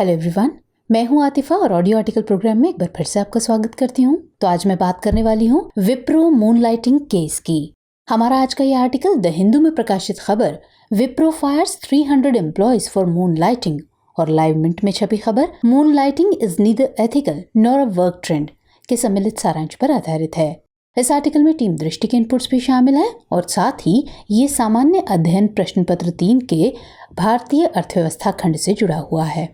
Hello everyone, मैं हूं आतिफा और ऑडियो आर्टिकल प्रोग्राम में एक बार फिर से आपका स्वागत करती हूं। तो आज मैं बात करने वाली हूं विप्रो मूनलाइटिंग केस की। हमारा आज का ये आर्टिकल द हिंदू में प्रकाशित खबर Wipro fires 300 employees for moonlighting और लाइव मिंट में छपी खबर moonlighting is neither ethical nor a work trend के सम्मिलित सारांश पर आधारित है। इस आर्टिकल में टीम दृष्टि के इनपुट्स भी शामिल है और साथ ही ये सामान्य अध्ययन प्रश्न पत्र 3 के भारतीय अर्थव्यवस्था खंड से जुड़ा हुआ है।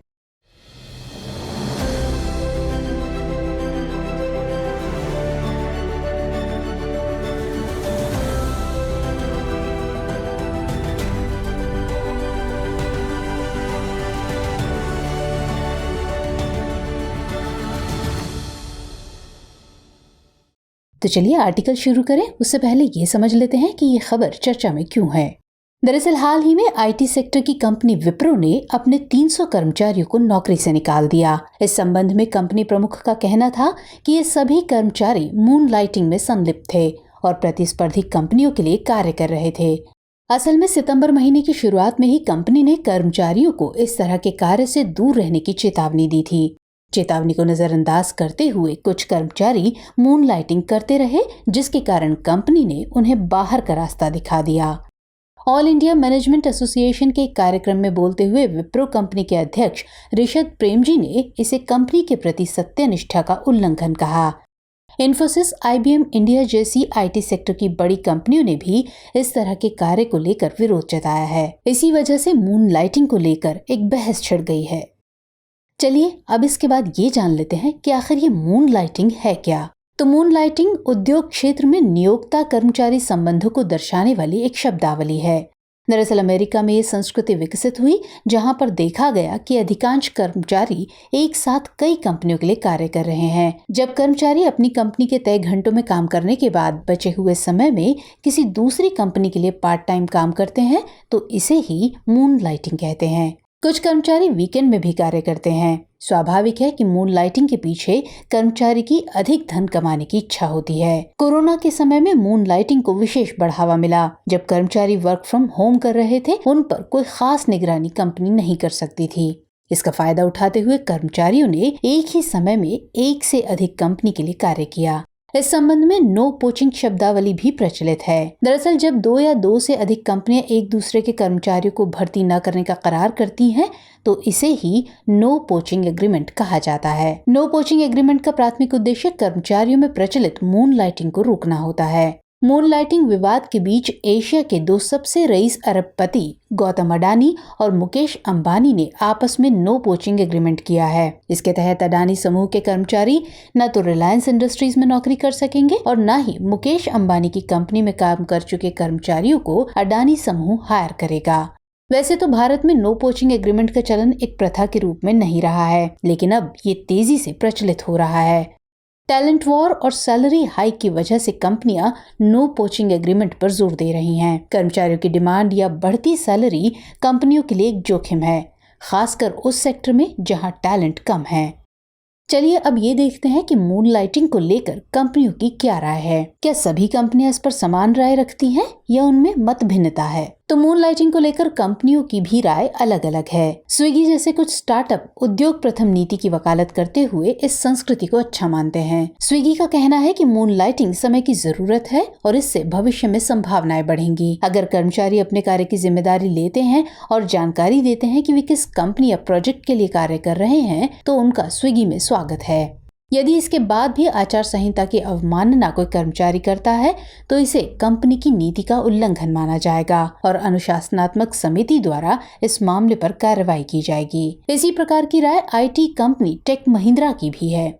तो चलिए आर्टिकल शुरू करें। उससे पहले ये समझ लेते हैं कि ये खबर चर्चा में क्यों है। दरअसल हाल ही में आईटी सेक्टर की कंपनी विप्रो ने अपने 300 कर्मचारियों को नौकरी से निकाल दिया। इस संबंध में कंपनी प्रमुख का कहना था कि ये सभी कर्मचारी मूनलाइटिंग में संलिप्त थे और प्रतिस्पर्धी कंपनियों के लिए कार्य कर रहे थे। असल में सितंबर महीने की शुरुआत में ही कंपनी ने कर्मचारियों को इस तरह के कार्य से दूर रहने की चेतावनी दी थी। चेतावनी को नजरअंदाज करते हुए कुछ कर्मचारी मूनलाइटिंग करते रहे, जिसके कारण कंपनी ने उन्हें बाहर का रास्ता दिखा दिया। ऑल इंडिया मैनेजमेंट एसोसिएशन के एक कार्यक्रम में बोलते हुए विप्रो कंपनी के अध्यक्ष ऋषद प्रेमजी ने इसे कंपनी के प्रति सत्यनिष्ठा का उल्लंघन कहा। इन्फोसिस, आईबीएम इंडिया जैसी आईटी सेक्टर की बड़ी कंपनियों ने भी इस तरह के कार्य को लेकर विरोध जताया है। इसी वजह से मूनलाइटिंग को लेकर एक बहस छिड़ गई है। चलिए अब इसके बाद ये जान लेते हैं कि आखिर ये मूनलाइटिंग है क्या। तो मूनलाइटिंग उद्योग क्षेत्र में नियोक्ता कर्मचारी संबंधों को दर्शाने वाली एक शब्दावली है। दरअसल अमेरिका में ये संस्कृति विकसित हुई, जहां पर देखा गया कि अधिकांश कर्मचारी एक साथ कई कंपनियों के लिए कार्य कर रहे हैं। जब कर्मचारी अपनी कंपनी के तय घंटों में काम करने के बाद बचे हुए समय में किसी दूसरी कंपनी के लिए पार्ट टाइम काम करते हैं तो इसे ही मूनलाइटिंग कहते हैं। कुछ कर्मचारी वीकेंड में भी कार्य करते हैं। स्वाभाविक है कि मूनलाइटिंग के पीछे कर्मचारी की अधिक धन कमाने की इच्छा होती है। कोरोना के समय में मूनलाइटिंग को विशेष बढ़ावा मिला। जब कर्मचारी वर्क फ्रॉम होम कर रहे थे, उन पर कोई खास निगरानी कंपनी नहीं कर सकती थी। इसका फायदा उठाते हुए कर्मचारियों ने एक ही समय में एक से अधिक कंपनी के लिए कार्य किया। इस संबंध में नो पोचिंग शब्दावली भी प्रचलित है। दरअसल जब 2 या 2 से अधिक कंपनियां एक दूसरे के कर्मचारियों को भर्ती न करने का करार करती हैं, तो इसे ही नो पोचिंग एग्रीमेंट कहा जाता है। नो पोचिंग एग्रीमेंट का प्राथमिक उद्देश्य कर्मचारियों में प्रचलित मूनलाइटिंग को रोकना होता है। मूनलाइटिंग विवाद के बीच एशिया के 2 सबसे रईस अरबपति गौतम अडानी और मुकेश अंबानी ने आपस में नो पोचिंग एग्रीमेंट किया है। इसके तहत अडानी समूह के कर्मचारी न तो रिलायंस इंडस्ट्रीज में नौकरी कर सकेंगे और न ही मुकेश अंबानी की कंपनी में काम कर चुके कर्मचारियों को अडानी समूह हायर करेगा। वैसे तो भारत में नो पोचिंग एग्रीमेंट का चलन एक प्रथा के रूप में नहीं रहा है, लेकिन अब ये तेजी से प्रचलित हो रहा है। टैलेंट वॉर और सैलरी हाइक की वजह से कंपनियां नो पोचिंग एग्रीमेंट पर जोर दे रही हैं। कर्मचारियों की डिमांड या बढ़ती सैलरी कंपनियों के लिए एक जोखिम है, खासकर उस सेक्टर में जहां टैलेंट कम है। चलिए अब ये देखते हैं कि मूनलाइटिंग को लेकर कंपनियों की क्या राय है। क्या सभी कंपनियां इस पर समान राय रखती हैं या उनमें मत भिन्नता है? तो मूनलाइटिंग को लेकर कंपनियों की भी राय अलग अलग है। स्विगी जैसे कुछ स्टार्टअप उद्योग प्रथम नीति की वकालत करते हुए इस संस्कृति को अच्छा मानते हैं। स्विगी का कहना है कि मूनलाइटिंग समय की जरूरत है और इससे भविष्य में संभावनाएं बढ़ेंगी। अगर कर्मचारी अपने कार्य की जिम्मेदारी लेते हैं और जानकारी देते हैं कि वे किस कंपनी या प्रोजेक्ट के लिए कार्य कर रहे हैं, तो उनका स्विगी में स्वागत है। यदि इसके बाद भी आचार संहिता की अवमानना कोई कर्मचारी करता है तो इसे कंपनी की नीति का उल्लंघन माना जाएगा और अनुशासनात्मक समिति द्वारा इस मामले पर कार्रवाई की जाएगी। इसी प्रकार की राय आईटी कंपनी टेक महिंद्रा की भी है।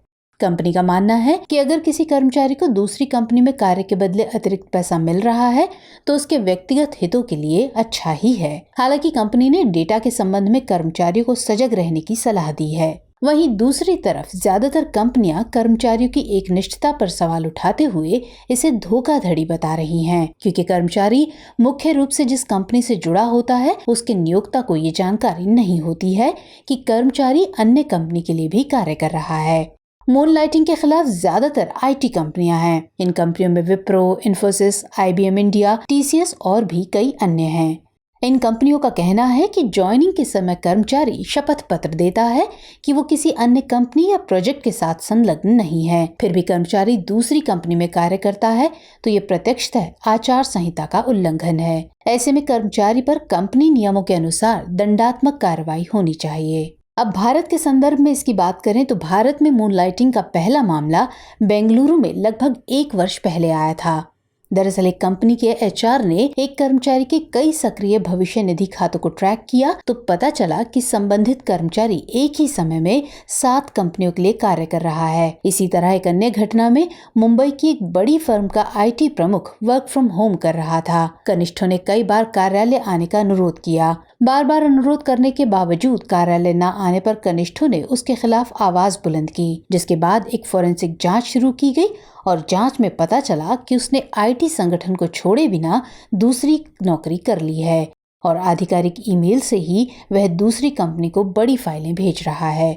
कंपनी का मानना है कि अगर किसी कर्मचारी को दूसरी कंपनी में कार्य के बदले अतिरिक्त पैसा मिल रहा है तो उसके व्यक्तिगत हितों के लिए अच्छा ही है। हालांकि कंपनी ने डेटा के संबंध में कर्मचारियों को सजग रहने की सलाह दी है। वहीं दूसरी तरफ ज्यादातर कंपनियां कर्मचारियों की एकनिष्ठता पर सवाल उठाते हुए इसे धोखाधड़ी बता रही हैं, क्योंकि कर्मचारी मुख्य रूप से जिस कंपनी से जुड़ा होता है उसके नियोक्ता को ये जानकारी नहीं होती है कि कर्मचारी अन्य कंपनी के लिए भी कार्य कर रहा है। मूनलाइटिंग के खिलाफ ज्यादातर आईटी कंपनियां हैं। इन कंपनियों में Wipro, Infosys, IBM India, TCS और भी कई अन्य हैं। इन कंपनियों का कहना है कि ज्वाइनिंग के समय कर्मचारी शपथ पत्र देता है कि वो किसी अन्य कंपनी या प्रोजेक्ट के साथ संलग्न नहीं है, फिर भी कर्मचारी दूसरी कंपनी में कार्य करता है तो ये प्रत्यक्षतः आचार संहिता का उल्लंघन है। ऐसे में कर्मचारी पर कंपनी नियमों के अनुसार दंडात्मक कार्रवाई होनी चाहिए। अब भारत के संदर्भ में इसकी बात करें तो भारत में मूनलाइटिंग का पहला मामला बेंगलुरु में लगभग 1 वर्ष पहले आया था। दरअसल एक कंपनी के एचआर ने एक कर्मचारी के कई सक्रिय भविष्य निधि खातों को ट्रैक किया तो पता चला कि संबंधित कर्मचारी एक ही समय में 7 कंपनियों के लिए कार्य कर रहा है। इसी तरह एक अन्य घटना में मुंबई की एक बड़ी फर्म का आईटी प्रमुख वर्क फ्रॉम होम कर रहा था। कनिष्ठों ने कई बार कार्यालय आने का अनुरोध किया। बार बार अनुरोध करने के बावजूद कार्यालय न आने पर कनिष्ठों ने उसके खिलाफ आवाज बुलंद की, जिसके बाद एक फोरेंसिक जांच शुरू की गई और जांच में पता चला कि उसने आईटी संगठन को छोड़े बिना दूसरी नौकरी कर ली है और आधिकारिक ईमेल से ही वह दूसरी कंपनी को बड़ी फाइलें भेज रहा है।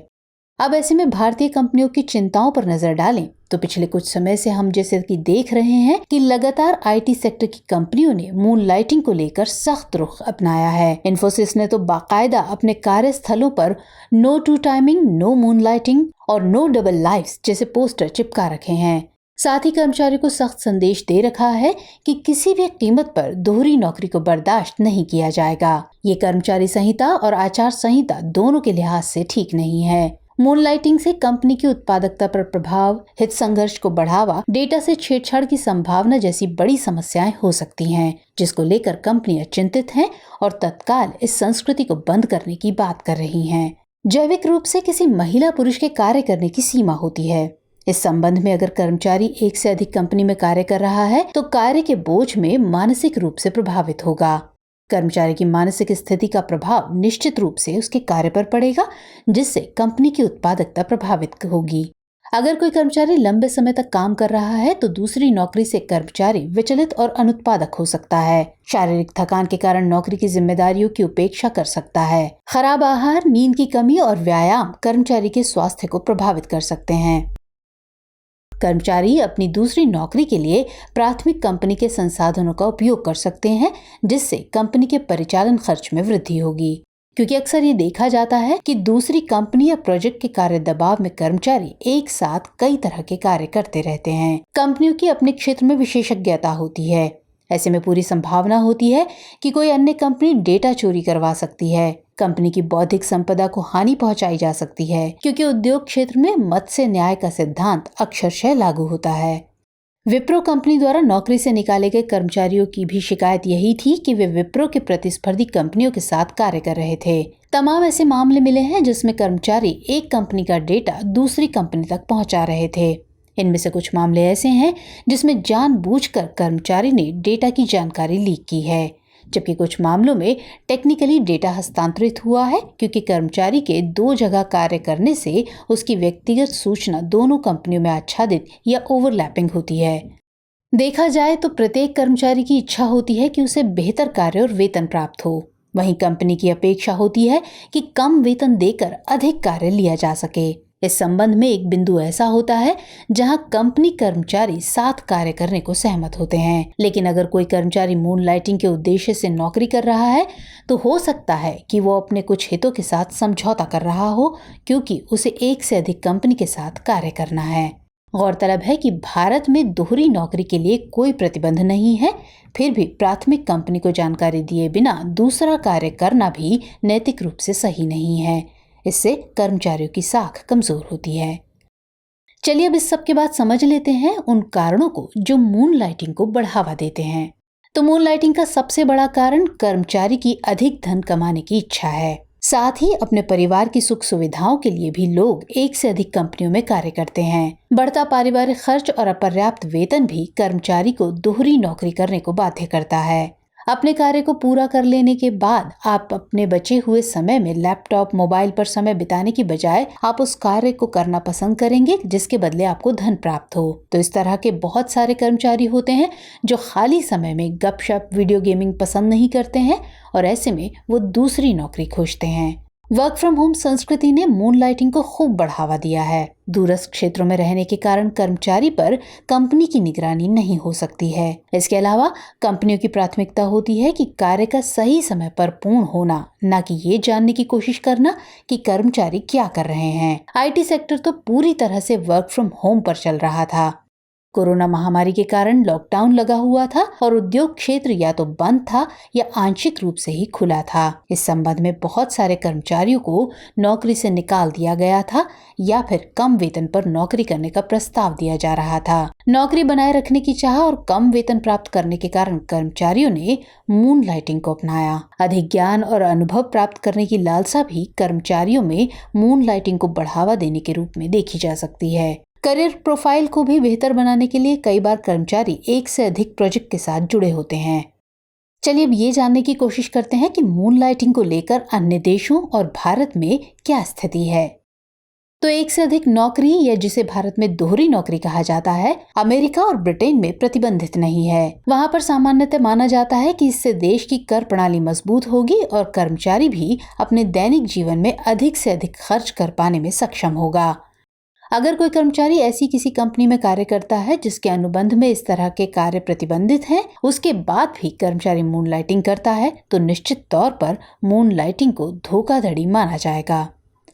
अब ऐसे में भारतीय कंपनियों की चिंताओं पर नजर डालें तो पिछले कुछ समय से हम जैसे कि देख रहे हैं कि लगातार आईटी सेक्टर की कंपनियों ने मूनलाइटिंग को लेकर सख्त रुख अपनाया है। इन्फोसिस ने तो बाकायदा अपने कार्यस्थलों पर no two timing, no moonlighting और नो डबल लाइफ्स जैसे पोस्टर चिपका रखे हैं। साथ ही कर्मचारी को सख्त संदेश दे रखा है कि किसी भी कीमत पर दोहरी नौकरी को बर्दाश्त नहीं किया जाएगा। ये कर्मचारी संहिता और आचार संहिता दोनों के लिहाज से ठीक नहीं है। मूनलाइटिंग से कंपनी की उत्पादकता पर प्रभाव, हित संघर्ष को बढ़ावा, डेटा से छेड़छाड़ की संभावना जैसी बड़ी समस्याएं हो सकती हैं, जिसको लेकर कंपनियां चिंतित हैं और तत्काल इस संस्कृति को बंद करने की बात कर रही हैं। जैविक रूप से किसी महिला पुरुष के कार्य करने की सीमा होती है। इस संबंध में अगर कर्मचारी एक से अधिक कंपनी में कार्य कर रहा है तो कार्य के बोझ में मानसिक रूप से प्रभावित होगा। कर्मचारी की मानसिक स्थिति का प्रभाव निश्चित रूप से उसके कार्य पर पड़ेगा, जिससे कंपनी की उत्पादकता प्रभावित होगी। अगर कोई कर्मचारी लंबे समय तक काम कर रहा है तो दूसरी नौकरी से कर्मचारी विचलित और अनुत्पादक हो सकता है। शारीरिक थकान के कारण नौकरी की जिम्मेदारियों की उपेक्षा कर सकता है। खराब आहार, नींद की कमी और व्यायाम कर्मचारी के स्वास्थ्य को प्रभावित कर सकते हैं। कर्मचारी अपनी दूसरी नौकरी के लिए प्राथमिक कंपनी के संसाधनों का उपयोग कर सकते हैं, जिससे कंपनी के परिचालन खर्च में वृद्धि होगी, क्योंकि अक्सर ये देखा जाता है कि दूसरी कंपनी या प्रोजेक्ट के कार्य दबाव में कर्मचारी एक साथ कई तरह के कार्य करते रहते हैं। कंपनियों की अपने क्षेत्र में विशेषज्ञता होती है। ऐसे में पूरी संभावना होती है कि कोई अन्य कंपनी डेटा चोरी करवा सकती है। कंपनी की बौद्धिक संपदा को हानि पहुंचाई जा सकती है, क्योंकि उद्योग क्षेत्र में मत्स्य न्याय का सिद्धांत अक्षरशः लागू होता है। विप्रो कंपनी द्वारा नौकरी से निकाले गए कर्मचारियों की भी शिकायत यही थी कि वे विप्रो के प्रतिस्पर्धी कंपनियों के साथ कार्य कर रहे थे। तमाम ऐसे मामले मिले हैं जिसमें कर्मचारी एक कंपनी का डेटा दूसरी कंपनी तक पहुंचा रहे थे। इनमें से कुछ मामले ऐसे हैं जिसमें जानबूझकर कर्मचारी ने डेटा की जानकारी लीक की है, जबकि कुछ मामलों में टेक्निकली डेटा हस्तांतरित हुआ है, क्योंकि कर्मचारी के 2 जगह कार्य करने से उसकी व्यक्तिगत सूचना दोनों कंपनियों में आच्छादित या ओवरलैपिंग होती है। देखा जाए तो प्रत्येक कर्मचारी की इच्छा होती है कि उसे बेहतर कार्य और वेतन प्राप्त हो। वहीं कंपनी की अपेक्षा होती है कि कम वेतन देकर अधिक कार्य लिया जा सके। इस संबंध में एक बिंदु ऐसा होता है जहां कंपनी कर्मचारी साथ कार्य करने को सहमत होते हैं, लेकिन अगर कोई कर्मचारी मूनलाइटिंग के उद्देश्य से नौकरी कर रहा है तो हो सकता है कि वो अपने कुछ हितों के साथ समझौता कर रहा हो, क्योंकि उसे एक से अधिक कंपनी के साथ कार्य करना है। गौरतलब है कि भारत में दोहरी नौकरी के लिए कोई प्रतिबंध नहीं है, फिर भी प्राथमिक कंपनी को जानकारी दिए बिना दूसरा कार्य करना भी नैतिक रूप से सही नहीं है। इससे कर्मचारियों की साख कमजोर होती है। चलिए अब इस सब के बाद समझ लेते हैं उन कारणों को जो मूनलाइटिंग को बढ़ावा देते हैं। तो मूनलाइटिंग का सबसे बड़ा कारण कर्मचारी की अधिक धन कमाने की इच्छा है। साथ ही अपने परिवार की सुख सुविधाओं के लिए भी लोग एक से अधिक कंपनियों में कार्य करते हैं। बढ़ता पारिवारिक खर्च और अपर्याप्त वेतन भी कर्मचारी को दोहरी नौकरी करने को बाध्य करता है। अपने कार्य को पूरा कर लेने के बाद आप अपने बचे हुए समय में लैपटॉप, मोबाइल पर समय बिताने की बजाय आप उस कार्य को करना पसंद करेंगे जिसके बदले आपको धन प्राप्त हो। तो इस तरह के बहुत सारे कर्मचारी होते हैं जो खाली समय में गपशप, वीडियो गेमिंग पसंद नहीं करते हैं और ऐसे में वो दूसरी नौकरी खोजते हैं। वर्क फ्रॉम होम संस्कृति ने मूनलाइटिंग को खूब बढ़ावा दिया है। दूरस्थ क्षेत्रों में रहने के कारण कर्मचारी पर कंपनी की निगरानी नहीं हो सकती है। इसके अलावा कंपनियों की प्राथमिकता होती है कि कार्य का सही समय पर पूर्ण होना, न कि ये जानने की कोशिश करना कि कर्मचारी क्या कर रहे हैं। आईटी सेक्टर तो पूरी तरह से वर्क फ्रॉम होम पर चल रहा था। कोरोना महामारी के कारण लॉकडाउन लगा हुआ था और उद्योग क्षेत्र या तो बंद था या आंशिक रूप से ही खुला था। इस संबंध में बहुत सारे कर्मचारियों को नौकरी से निकाल दिया गया था या फिर कम वेतन पर नौकरी करने का प्रस्ताव दिया जा रहा था। नौकरी बनाए रखने की चाह और कम वेतन प्राप्त करने के कारण कर्मचारियों ने मून लाइटिंग को अपनाया। अधिक ज्ञान और अनुभव प्राप्त करने की लालसा भी कर्मचारियों में मून लाइटिंग को बढ़ावा देने के रूप में देखी जा सकती है। करियर प्रोफाइल को भी बेहतर बनाने के लिए कई बार कर्मचारी एक से अधिक प्रोजेक्ट के साथ जुड़े होते हैं। चलिए अब ये जानने की कोशिश करते हैं कि मूनलाइटिंग को लेकर अन्य देशों और भारत में क्या स्थिति है। तो एक से अधिक नौकरी, या जिसे भारत में दोहरी नौकरी कहा जाता है, अमेरिका और ब्रिटेन में प्रतिबंधित नहीं है। वहाँ पर सामान्यतः माना जाता है कि इससे देश की कर प्रणाली मजबूत होगी और कर्मचारी भी अपने दैनिक जीवन में अधिक से अधिक खर्च कर पाने में सक्षम होगा। अगर कोई कर्मचारी ऐसी किसी कंपनी में कार्य करता है जिसके अनुबंध में इस तरह के कार्य प्रतिबंधित हैं, उसके बाद भी कर्मचारी मूनलाइटिंग करता है, तो निश्चित तौर पर मूनलाइटिंग को धोखाधड़ी माना जाएगा।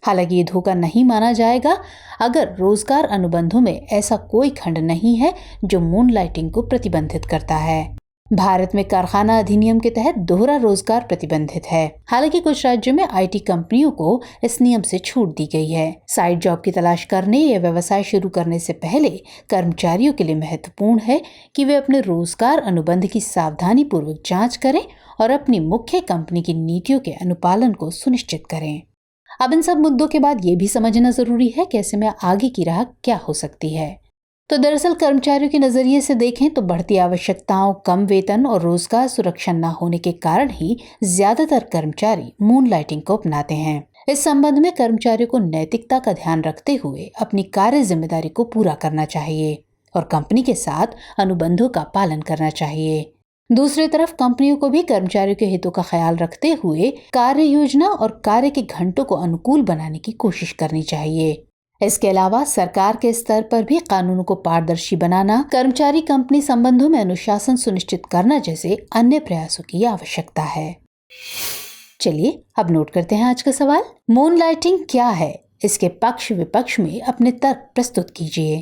हालांकि ये धोखा नहीं माना जाएगा अगर रोजगार अनुबंधों में ऐसा कोई खंड नहीं है जो मूनलाइटिंग को प्रतिबंधित करता है। भारत में कारखाना अधिनियम के तहत दोहरा रोजगार प्रतिबंधित है। हालांकि कुछ राज्यों में आईटी कंपनियों को इस नियम से छूट दी गई है। साइड जॉब की तलाश करने या व्यवसाय शुरू करने से पहले कर्मचारियों के लिए महत्वपूर्ण है कि वे अपने रोजगार अनुबंध की सावधानी पूर्वक जांच करें और अपनी मुख्य कंपनी की नीतियों के अनुपालन को सुनिश्चित करें। अब इन सब मुद्दों के बाद ये भी समझना जरूरी है कि ऐसे में आगे की राह क्या हो सकती है। तो दरअसल कर्मचारियों के नजरिए से देखें तो बढ़ती आवश्यकताओं, कम वेतन और रोजगार सुरक्षा न होने के कारण ही ज्यादातर कर्मचारी मूनलाइटिंग को अपनाते हैं। इस संबंध में कर्मचारियों को नैतिकता का ध्यान रखते हुए अपनी कार्य जिम्मेदारी को पूरा करना चाहिए और कंपनी के साथ अनुबंधों का पालन करना चाहिए। दूसरी तरफ कंपनियों को भी कर्मचारियों के हितों का ख्याल रखते हुए कार्य योजना और कार्य के घंटों को अनुकूल बनाने की कोशिश करनी चाहिए। इसके अलावा सरकार के स्तर पर भी कानूनों को पारदर्शी बनाना, कर्मचारी कंपनी संबंधों में अनुशासन सुनिश्चित करना जैसे अन्य प्रयासों की आवश्यकता है। चलिए अब नोट करते हैं आज का सवाल। मूनलाइटिंग क्या है? इसके पक्ष विपक्ष में अपने तर्क प्रस्तुत कीजिए।